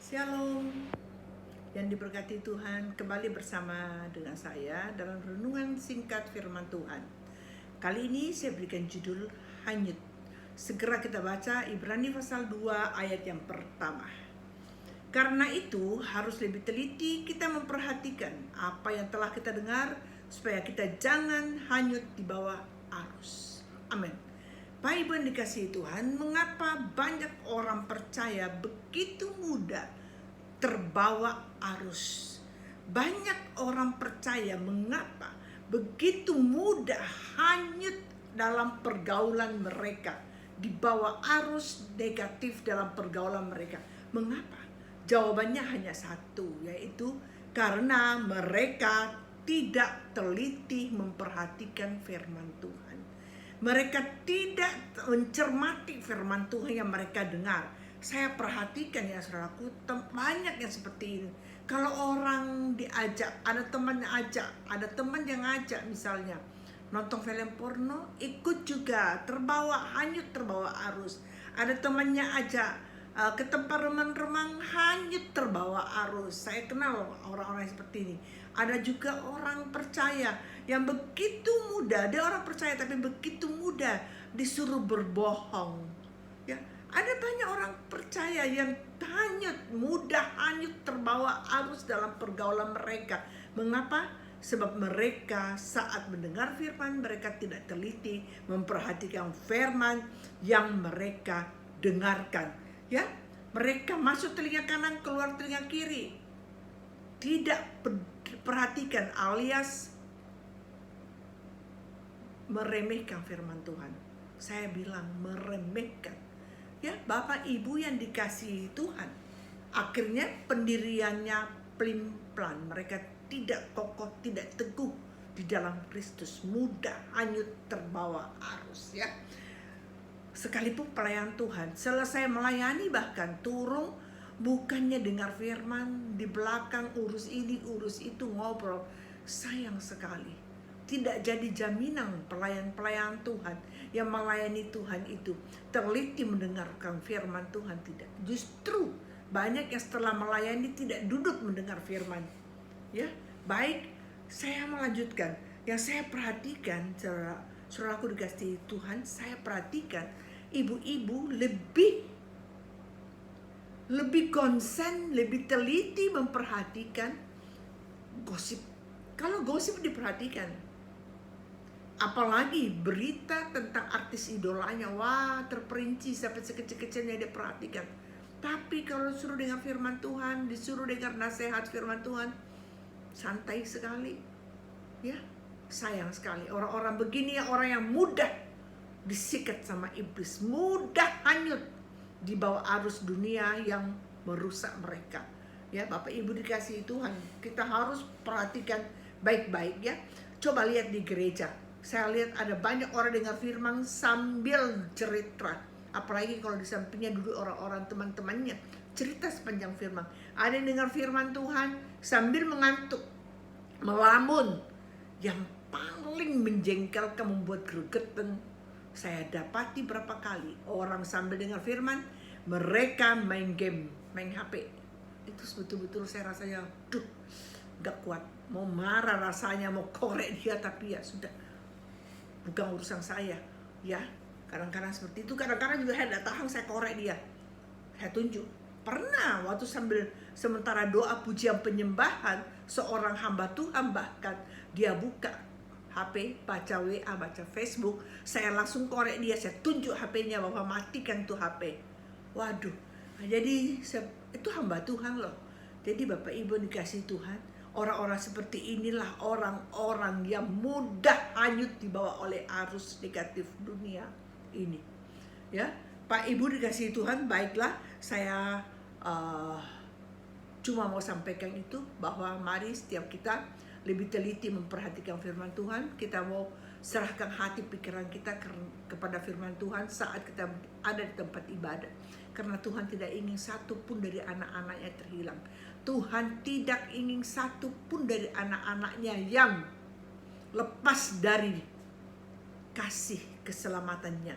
Shalom, yang diberkati Tuhan, kembali bersama dengan saya dalam renungan singkat firman Tuhan. Kali ini saya berikan judul hanyut. Segera kita baca Ibrani pasal 2 ayat yang pertama. Karena itu harus lebih teliti kita memperhatikan apa yang telah kita dengar, supaya kita jangan hanyut di bawah arus. Amin. Bapak Ibu yang dikasihi Tuhan, mengapa banyak orang percaya begitu mudah terbawa arus? Banyak orang percaya mengapa begitu mudah hanyut dalam pergaulan mereka, dibawa arus negatif dalam pergaulan mereka. Mengapa? Jawabannya hanya satu, yaitu karena mereka tidak teliti memperhatikan firman Tuhan. Mereka tidak mencermati firman Tuhan yang mereka dengar. Saya perhatikan ya saudaraku, banyak yang seperti ini. Kalau orang diajak, ada teman yang ajak, ada teman yang ngajak misalnya nonton film porno, ikut juga, terbawa, hanyut terbawa arus. Ada temannya ajak ke tempat remang-remang, hanyut terbawa arus. Saya kenal orang-orang seperti ini. Ada juga orang percaya yang begitu mudah, dia orang percaya tapi begitu mudah disuruh berbohong. Ya, ada banyak orang percaya yang mudah hanyut terbawa arus dalam pergaulan mereka. Mengapa? Sebab mereka saat mendengar firman, mereka tidak teliti memperhatikan firman yang mereka dengarkan. Ya, mereka masuk telinga kanan, keluar telinga kiri. Tidak perhatikan, alias meremehkan firman Tuhan. Saya bilang meremehkan. Ya, Bapak Ibu yang dikasihi Tuhan, akhirnya pendiriannya pelin-pelan. Mereka tidak kokoh, tidak teguh di dalam Kristus, mudah hanyut terbawa arus. Ya, sekalipun pelayan Tuhan, selesai melayani bahkan turun, bukannya dengar firman, di belakang urus ini, urus itu, ngobrol. Sayang sekali, tidak jadi jaminan pelayan-pelayan Tuhan yang melayani Tuhan itu teliti mendengarkan firman Tuhan. Tidak, justru banyak yang setelah melayani tidak duduk mendengar firman. Ya, baik, saya melanjutkan. Yang saya perhatikan, saudaraku dikasihi Tuhan, saya perhatikan ibu-ibu lebih konsen, lebih teliti memperhatikan gosip. Kalau gosip diperhatikan, apalagi berita tentang artis idolanya, wah terperinci sampai sekecil-kecilnya dia perhatikan. Tapi kalau disuruh dengar firman Tuhan, disuruh dengar nasihat firman Tuhan, santai sekali. Ya, sayang sekali orang-orang begini, orang yang mudah disikat sama iblis, mudah hanyut di bawah arus dunia yang merusak mereka. Ya, Bapak Ibu dikasihi Tuhan, kita harus perhatikan baik-baik ya. Coba lihat di gereja, saya lihat ada banyak orang dengar firman sambil cerita. Apalagi kalau di sampingnya duduk orang-orang teman-temannya, cerita sepanjang firman. Ada yang dengar firman Tuhan sambil mengantuk, melamun. Yang paling menjengkelkan, membuat gregetan, saya dapati berapa kali orang sambil dengar firman, mereka main game, main HP. Itu betul-betul saya rasanya, gak kuat. Mau marah rasanya, mau korek dia, tapi ya sudah, bukan urusan saya. Ya, kadang-kadang seperti itu. Kadang-kadang juga saya tidak tahan, saya korek dia, saya tunjuk. Pernah waktu sementara doa pujian penyembahan, seorang hamba Tuhan bahkan dia buka HP, baca WA, baca Facebook, saya langsung korek dia, saya tunjuk HP-nya bahwa matikan tuh HP. Waduh, jadi itu hamba Tuhan loh. Jadi Bapak Ibu dikasih Tuhan, orang-orang seperti inilah orang-orang yang mudah hanyut dibawa oleh arus negatif dunia ini. Ya, Pak Ibu dikasih Tuhan, baiklah, saya cuma mau sampaikan itu, bahwa mari setiap kita lebih teliti memperhatikan firman Tuhan. Kita mau serahkan hati pikiran kita kepada firman Tuhan saat kita ada di tempat ibadah. Karena Tuhan tidak ingin satu pun dari anak-anaknya terhilang. Tuhan tidak ingin satu pun dari anak-anaknya yang lepas dari kasih keselamatannya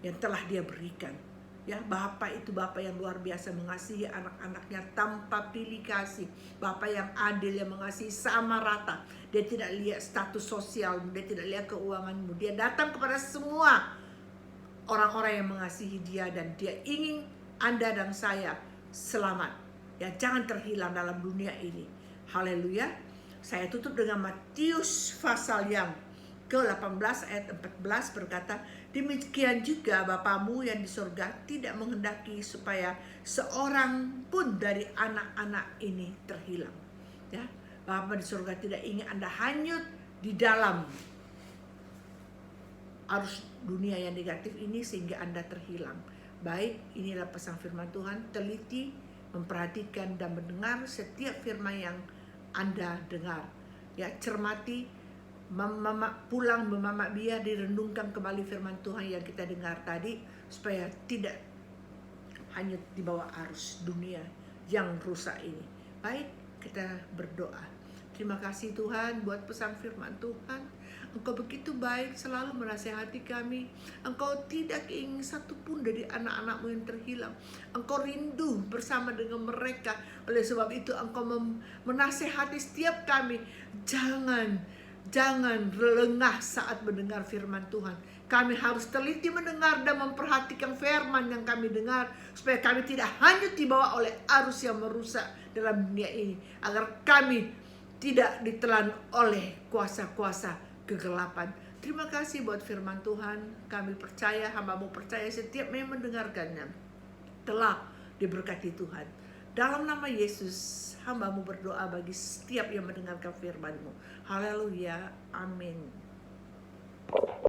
yang telah dia berikan. Ya, Bapak itu Bapak yang luar biasa, mengasihi anak-anaknya tanpa pilih kasih. Bapak yang adil, yang mengasihi sama rata. Dia tidak lihat status sosial, dia tidak lihat keuanganmu. Dia datang kepada semua orang-orang yang mengasihi dia, dan dia ingin Anda dan saya selamat. Ya, jangan terhilang dalam dunia ini. Haleluya. Saya tutup dengan Matius pasal yang ke-18 ayat 14 berkata, demikian juga Bapamu yang di surga tidak menghendaki supaya seorang pun dari anak-anak ini terhilang. Ya, Bapa di surga tidak ingin Anda hanyut di dalam arus dunia yang negatif ini sehingga Anda terhilang. Baik, inilah pesan firman Tuhan. Teliti, memperhatikan dan mendengar setiap firman yang Anda dengar. Ya, cermati, pulang memamak biar direnungkan kembali firman Tuhan yang kita dengar tadi, supaya tidak hanyut di bawah arus dunia yang rusak ini. Baik, kita berdoa. Terima kasih Tuhan buat pesan firman Tuhan. Engkau begitu baik, selalu menasihati kami. Engkau tidak ingin satu pun dari anak-anakmu yang terhilang. Engkau rindu bersama dengan mereka. Oleh sebab itu Engkau menasihati setiap kami. Jangan lengah saat mendengar firman Tuhan. Kami harus teliti mendengar dan memperhatikan firman yang kami dengar, supaya kami tidak hanyut dibawa oleh arus yang merusak dalam dunia ini, agar kami tidak ditelan oleh kuasa-kuasa kegelapan. Terima kasih buat firman Tuhan. Kami percaya, hamba-Mu percaya setiap yang mendengarkannya telah diberkati Tuhan. Dalam nama Yesus, hamba-Mu berdoa bagi setiap yang mendengarkan firman-Mu. Haleluya, amin.